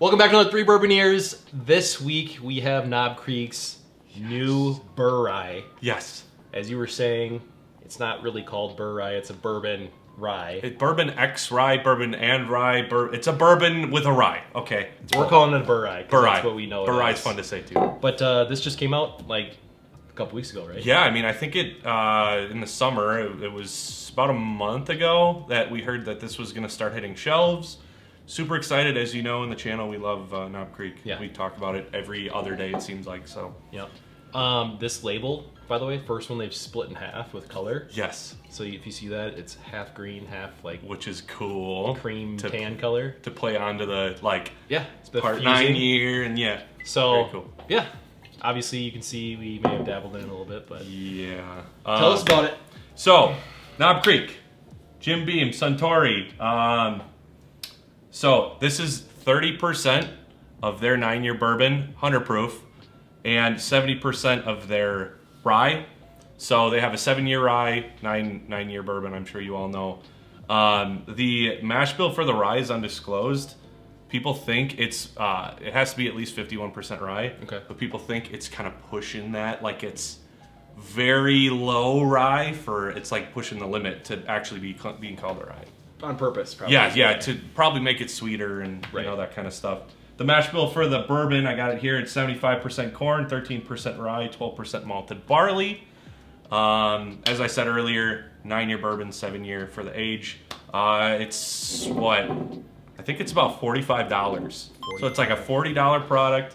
Welcome back to another 3 Bourbon Years. This week we have Knob Creek's new Bourye. Yes. As you were saying, it's not really called Bourye, it's a bourbon rye. It's bourbon X rye, bourbon and rye. It's a bourbon with a rye. Okay. We're calling it a Bourye. Bourye. That's what we know. Bourye's fun to say too. But this just came out like a couple weeks ago, right? Yeah, I mean, I think it in the summer. It was about a month ago that we heard that this was going to start hitting shelves. Super excited, as you know, in the channel, we love Knob Creek. Yeah. We talk about it every other day, it seems like, so. Yeah. This label, by the way, first one they've split in half with color. Yes. So if you see that, it's half green, half like... Which is cool. Cream tan color. To play onto the, like, yeah, it's the part fusing. 9 year, and yeah. So, very cool. Yeah. Obviously, you can see we may have dabbled in it a little bit, but... Yeah. Tell us about it. So, Knob Creek, Jim Beam, Suntory. So this is 30% of their 9-year bourbon, 100 proof, and 70% of their rye. So they have a 7-year rye, 9-year bourbon, I'm sure you all know. The mash bill for the rye is undisclosed. People think it's it has to be at least 51% rye. Okay. But people think it's kind of pushing that, like it's very low rye for, it's like pushing the limit to actually being called a rye. On purpose, probably. Yeah, to probably make it sweeter and you know, that kind of stuff. The mash bill for the bourbon, I got it here. It's 75% corn, 13% rye, 12% malted barley. As I said earlier, 9-year bourbon, 7-year for the age. It's what? I think it's about $45. So it's like a $40 product.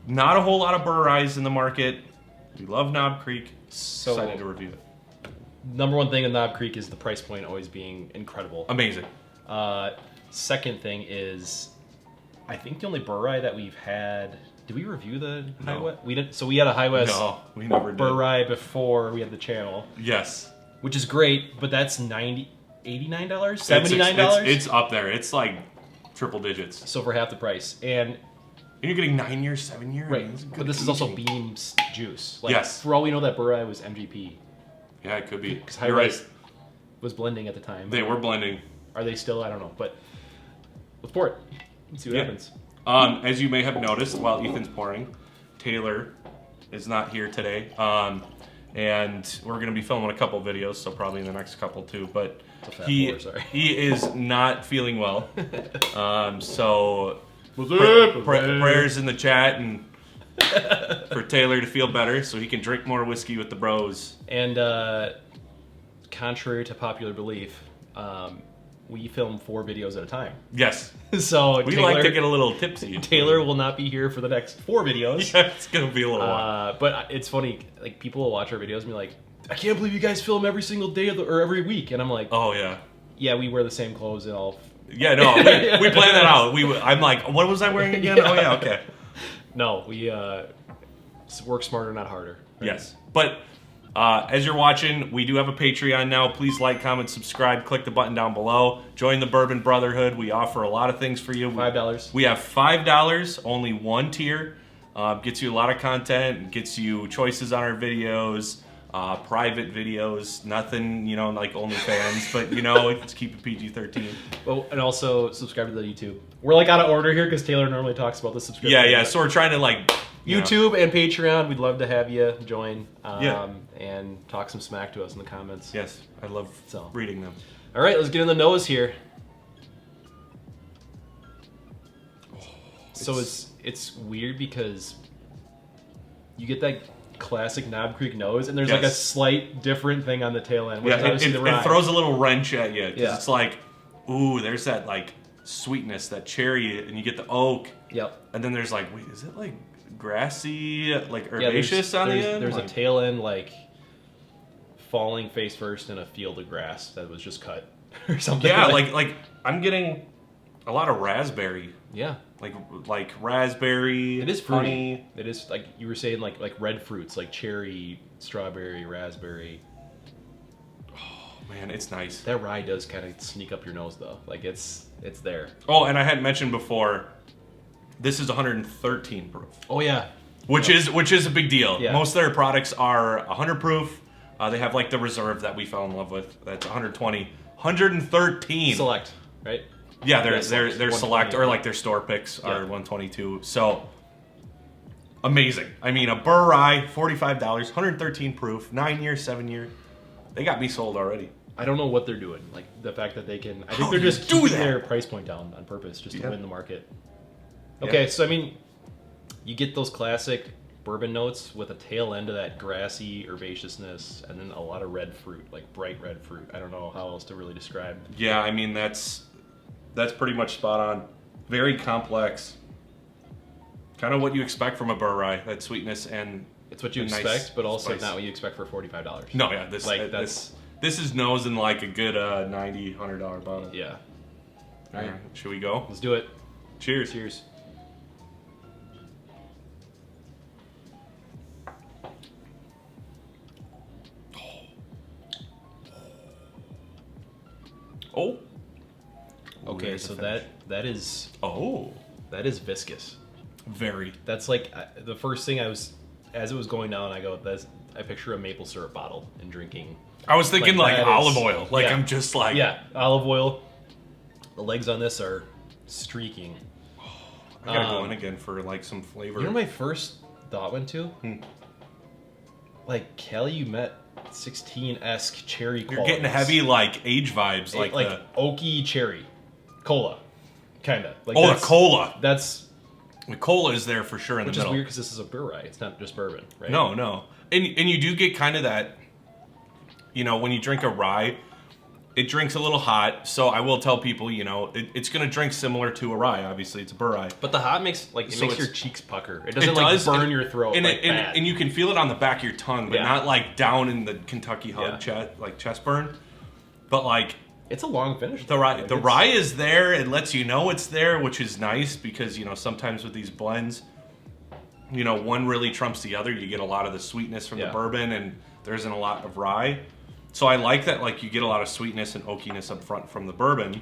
Not a whole lot of Bourye's in the market. We love Knob Creek. So excited to review it. Number one thing in Knob Creek is the price point always being incredible. Amazing. Second thing is, I think the only Bourye that we've had. Did we review the High West? We didn't. So we had a High West. No, we never did. Bourye before we had the channel. Yes. Which is great, but that's $89, $79. It's up there. It's like triple digits. So for half the price, and you're getting 9-year, 7-year. right. I mean, But this is also Beam's juice. Like, yes. For all we know, that Bourye was MGP. Yeah, it could be. Because High West was blending at the time. They were blending. Are they still? I don't know. But let's pour it. Let's see what happens. As you may have noticed while Ethan's pouring, Taylor is not here today. And we're going to be filming a couple videos, so probably in the next couple too. But he is not feeling well. So prayers in the chat and for Taylor to feel better so he can drink more whiskey with the bros. And contrary to popular belief, we film 4 videos at a time. Yes. So we Taylor, like to get a little tipsy. Taylor will not be here for the next 4 videos. Yeah, it's going to be a little while. But it's funny, like people will watch our videos and be like, I can't believe you guys film every single day or every week. And I'm like, oh yeah. Yeah, we wear the same clothes and all. Yeah, no, we planned that out. I'm like, what was I wearing again? Oh yeah, okay. No, we work smarter, not harder. Right? Yes, but as you're watching, we do have a Patreon now. Please like, comment, subscribe, click the button down below. Join the Bourbon Brotherhood. We offer a lot of things for you. $5. We have $5, only one tier. Gets you a lot of content, gets you choices on our videos, private videos, nothing, you know, like OnlyFans, but you know, let's keep it PG-13. Oh, and also subscribe to the YouTube. We're like out of order here because Taylor normally talks about the subscription. Yeah, so we're trying to like... YouTube and Patreon, we'd love to have you join and talk some smack to us in the comments. Yes, I love reading them. All right, let's get in the nose here. So it's weird because you get that classic Knob Creek nose, and there's like a slight different thing on the tail end. Which it throws a little wrench at you. Yeah. It's like, ooh, there's that like sweetness, that cherry, and you get the oak. Yep. And then there's like, wait, is it like grassy, like herbaceous on the end? There's a tail end like falling face first in a field of grass that was just cut or something. Yeah, like I'm getting a lot of raspberry. Yeah. Like raspberry. It is fruity. Honey. It is like you were saying, like red fruits, like cherry, strawberry, raspberry. Oh man, it's nice. That rye does kind of sneak up your nose though. Like it's there. Oh, and I had mentioned before, this is 113 proof. Oh yeah. Which is a big deal. Yeah. Most of their products are 100 proof. They have like the reserve that we fell in love with. That's 120. 113. Select, right? Yeah, they're Yeah, select, or like their store picks are 122. So amazing. I mean, a Bourye rye, $45, 113 proof, 9 year, 7 year. They got me sold already. I don't know what they're doing. Like the fact that they can. I How think they're do you just do keeping that? their price point down on purpose, just to win the market. Yeah. Okay, so I mean, you get those classic bourbon notes with a tail end of that grassy herbaceousness, and then a lot of red fruit, like bright red fruit. I don't know how else to really describe. Yeah, I mean that's pretty much spot on. Very complex. Kind of what you expect from a Bourye rye, that sweetness and It's what you nice expect, but also spice. not what you expect for $45. No, yeah, this is nose in like a good $90, $100 bottle. Yeah. All right, should we go? Let's do it. Cheers. Cheers. Oh. Okay, There's so the finish. that is Oh. viscous. Very. That's like the first thing as it was going down, I picture a maple syrup bottle and drinking. I was thinking like that olive is- oil. Like yeah. I'm just like olive oil. The legs on this are streaking. I gotta go in again for like some flavor. You know what my first thought went to? Like Calumet 16-esque cherry You're qualities. getting heavy like age vibes, like the oaky cherry. Cola. Kinda. Like the cola. That's The cola is there for sure in which the is middle. weird because this is a Bourye rye. It's not just bourbon, right? No. And you do get kind of that, you know, when you drink a rye, it drinks a little hot. So I will tell people, you know, it's going to drink similar to a rye. Obviously, it's a Bourye rye. But the hot makes So makes it's- your cheeks pucker. It doesn't like burn your throat and, like bad. and you can feel it on the back of your tongue, but Yeah. not like down in the Kentucky hug chest burn. But like It's a long finish. the rye is there. It lets you know it's there, which is nice because, you know, sometimes with these blends, you know, one really trumps the other. You get a lot of the sweetness from the bourbon, and there isn't a lot of rye. So I like that, like, you get a lot of sweetness and oakiness up front from the bourbon.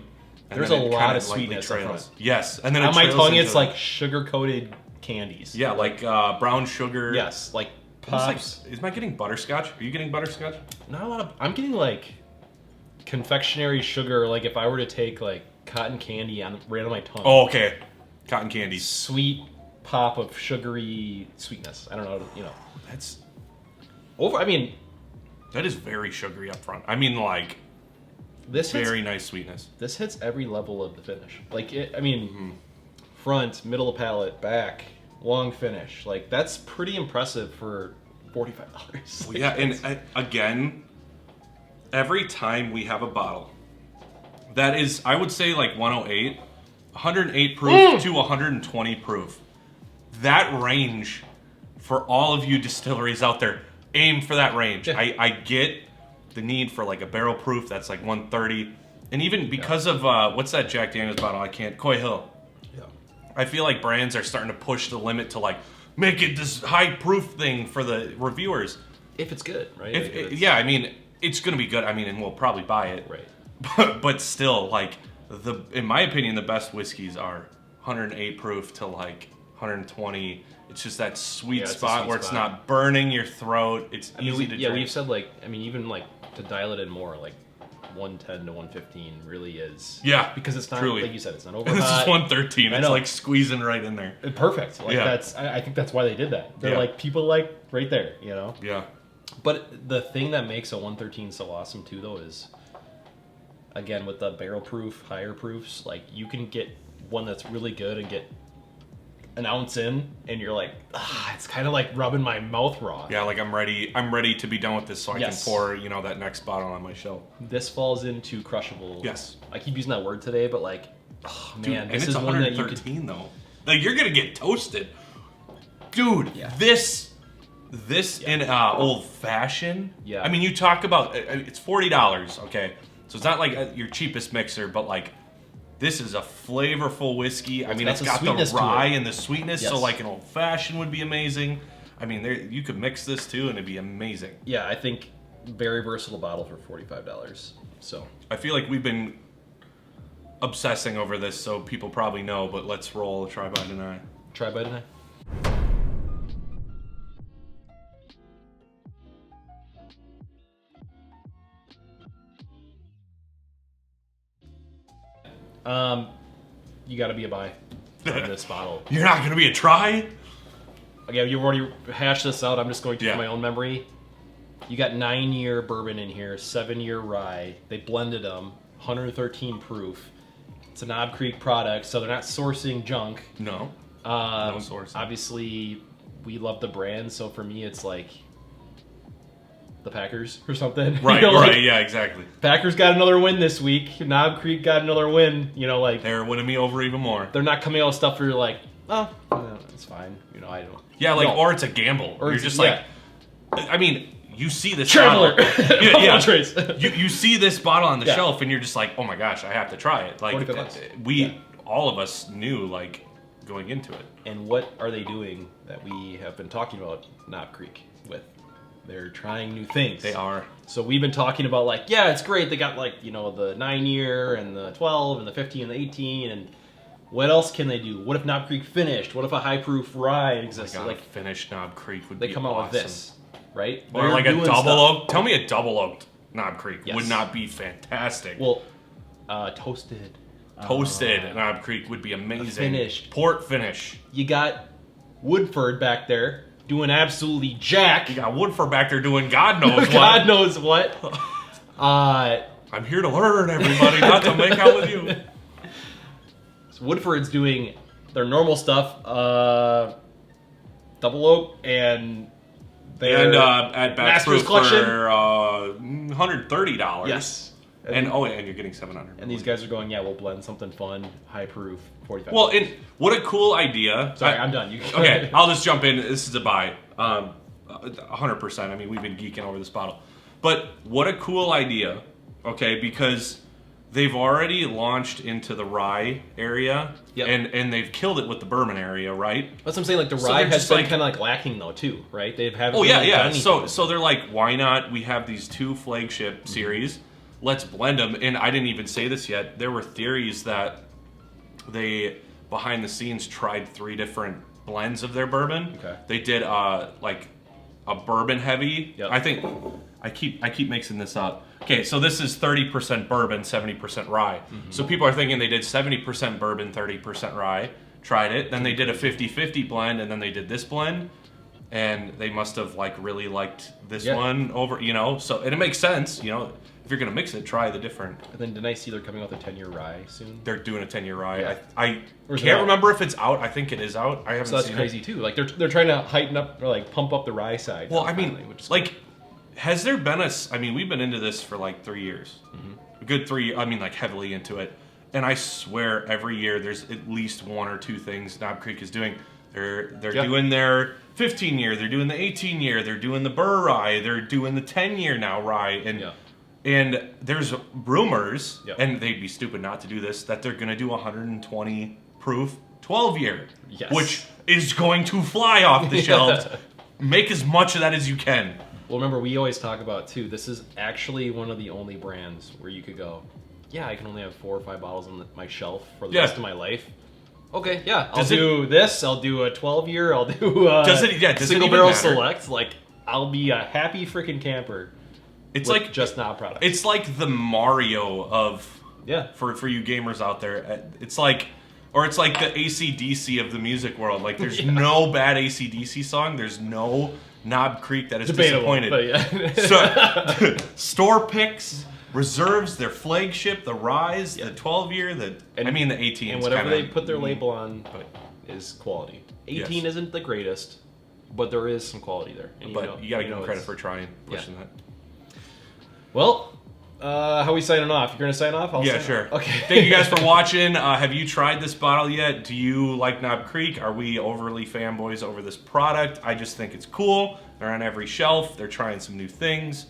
And There's then a it lot kinda of sweetness up trails. front. Yes, and then On it my trails tongue, into it's like sugar-coated candies. yeah, like brown sugar. Yes, like Almost pops. like, am I getting butterscotch? Are you getting butterscotch? Not a lot of. I'm getting like confectionery sugar. Like if I were to take like cotton candy right on my tongue. Oh, okay. Cotton candy. Sweet pop of sugary sweetness. I don't know. You know. That's I mean, that is very sugary up front. I mean, like this hits, very nice sweetness. this hits every level of the finish. Like I mean, front, middle of palate, back, long finish. Like that's pretty impressive for $45. Well, yeah, and again, every time we have a bottle that is, I would say, like 108, 108 proof to 120 proof. That range for all of you distilleries out there, aim for that range. Yeah. I get the need for like a barrel proof that's like 130, and even because of what's that Jack Daniels bottle? I can't. Coy Hill. Yeah. I feel like brands are starting to push the limit to like make it this high proof thing for the reviewers. If it's good, right? If, Like, if it's- yeah, I mean, it's gonna be good. I mean, and we'll probably buy it. Right. But still, like in my opinion, the best whiskeys are 108 proof to like 120. It's just that sweet it's a spot sweet where it's spot. not burning your throat. It's I mean, easy to drink. we've said like, I mean, even like to dial it in more, like 110 to 115 really is. Yeah, because it's not truly. like you said, it's not over And this is hot. 113. I It's know. like squeezing right in there. Perfect. Like Yeah. that's. I think that's why they did that. They're Yeah. like people like right there, you know. Yeah. But the thing that makes a 113 so awesome too, though, is again with the barrel proof, higher proofs, like you can get one that's really good and get an ounce in, and you're like, it's kind of like rubbing my mouth raw. Yeah, like I'm ready. I'm ready to be done with this, so I Yes. can pour, you know, that next bottle on my shelf. This falls into crushable. Yes. I keep using that word today, but like, oh Dude, man, and this it's is one that you could. 113 though. Like you're gonna get toasted, dude. Yeah. This in old fashioned. Yeah. I mean, you talk about it's $40. Okay, so it's not like your cheapest mixer, but like this is a flavorful whiskey. I mean, got it's some got the sweetness to rye it. and the sweetness. So Yes. like an old fashioned would be amazing. I mean, you could mix this too, and it'd be amazing. Yeah, I think very versatile bottle for $45. So I feel like we've been obsessing over this, so people probably know. But let's roll a try by tonight. try by tonight. You got to be a buy on this bottle. You're not going to be a try? Again, you've already hashed this out. I'm just going to Yeah. from my own memory. You got 9-year bourbon in here, 7-year rye. They blended them, 113 proof. It's a Knob Creek product, so they're not sourcing junk. No. No sourcing. Obviously, we love the brand, so for me, it's like the Packers or something. Right, You know, like, right, yeah, exactly. Packers got another win this week. Knob Creek got another win. You know, like They're winning me over even more. they're not coming out with stuff where you're like, oh, it's fine. You know, I don't. Yeah, like, No. or it's a gamble. Or you're just yeah. like, I mean, you see this Traveler. bottle. Yeah. Trace. You see this bottle on the Yeah. shelf and you're just like, oh my gosh, I have to try it. Like, 45 bucks. all of us knew, like, going into it. And what are they doing that we have been talking about Knob Creek with? They're trying new things. They are. So we've been talking about like, yeah, it's great. They got like, you know, the 9-year and the 12 and the 15 and the 18 and what else can they do? What if Knob Creek finished? What if a high proof rye exists? God, like finished Knob Creek would they be come out awesome. with this, right? Or They're like a doing double stuff. oak. Tell me a double oaked Knob Creek Yes. would not be fantastic. Well, toasted. Toasted Knob Creek would be amazing. Finished. Port finish. You got Woodford back there doing absolutely jack. You got Woodford back there doing God knows what. God knows what. I'm here to learn, everybody, not to make out with you. So Woodford's doing their normal stuff, double oak, and And at Back's Master's Proof Collection. for $130. Yes. And and you're getting 700. And these guys are going, yeah, we'll blend something fun, high proof, 45. Well, and what a cool idea. Sorry, I'm done. You Okay, I'll just jump in. This is a buy. 100%. I mean, we've been geeking over this bottle. But what a cool idea, okay, because they've already launched into the rye area, Yep. and they've killed it with the bourbon area, right? That's what I'm saying. Like the So rye they're has just been like- kind of like lacking though too, right? They haven't. Oh, yeah, really done yeah. anything. So they're like, why not? We have these 2 flagship series. Let's blend them. And I didn't even say this yet. There were theories that they, behind the scenes, tried 3 different blends of their bourbon. Okay. They did like a bourbon heavy. Yep. I think I keep mixing this up. Okay, so this is 30% bourbon, 70% rye. So people are thinking they did 70% bourbon, 30% rye. Tried it. Then they did a 50-50 blend, and then they did this blend. And they must have like really liked this one over, you know. So and it makes sense, you know. If you're gonna mix it, try the different. And then didn't I see they're coming out with a 10-year rye soon? They're doing a 10-year rye. Yeah. I Or is it can't out? remember if it's out. I think it is out. I haven't So that's seen crazy too. Like they're trying to heighten up or like pump up the rye side. Well, now I mean, finally, which is like, has there been I mean, we've been into this for like 3 years. A good 3. I mean, like heavily into it. And I swear, every year there's at least 1 or 2 things Knob Creek is doing. They're doing their 15-year. They're doing the 18-year. They're doing the Bourye rye. They're doing the 10-year now rye. And there's rumors, and they'd be stupid not to do this, that they're going to do 120 proof 12-year, Yes. which is going to fly off the shelves. Make as much of that as you can. Well, remember we always talk about too. This is actually one of the only brands where you could go, yeah, I can only have 4 or 5 bottles on my shelf for the rest of my life. Okay, yeah, I'll do this. I'll do a 12-year. I'll do does it single even barrel matter? select. Like I'll be a happy freaking camper. It's with like just Knob products. It's like the Mario of for you gamers out there. It's like the AC/DC of the music world. Like there's no bad AC/DC song. There's no Knob Creek that is debatable, disappointed. but yeah. So store picks, reserves, their flagship, the Rise, the 12-year, the 18. And whatever they put their label on is quality. 18 isn't the greatest, but there is some quality there. And but you gotta give them credit for trying, pushing that. Well, how are we signing off? You're gonna sign off? I'll sign sure. off. Okay. Thank you guys for watching. Have you tried this bottle yet? Do you like Knob Creek? Are we overly fanboys over this product? I just think it's cool. They're on every shelf. They're trying some new things.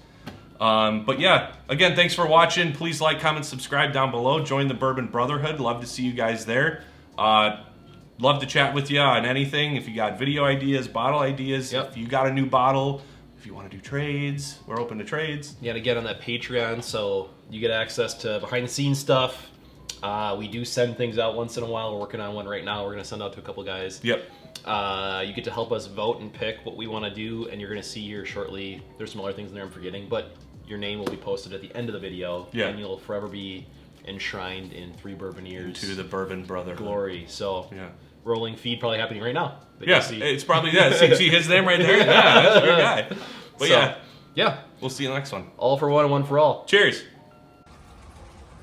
But yeah, again, thanks for watching. Please like, comment, subscribe down below. Join the Bourbon Brotherhood. Love to see you guys there. Love to chat with you on anything. If you got video ideas, bottle ideas, if you got a new bottle, if you want to do trades, we're open to trades. You got to get on that Patreon so you get access to behind the scenes stuff. We do send things out once in a while. We're working on one right now. We're going to send out to a couple guys. Yep. You get to help us vote and pick what we want to do, and you're going to see here shortly. There's some other things in there I'm forgetting, but your name will be posted at the end of the video, and you'll forever be enshrined in 3 bourbon years. To the bourbon brotherhood. Glory. So Yeah. rolling feed probably happening right now. Yeah, it's probably that. See his name right there? Yeah, that's your guy. But So, yeah, we'll see you next one. all for one and one for all. Cheers.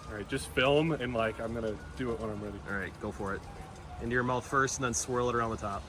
All right, just film and like I'm gonna do it when I'm ready. All right, go for it. Into your mouth first and then swirl it around the top.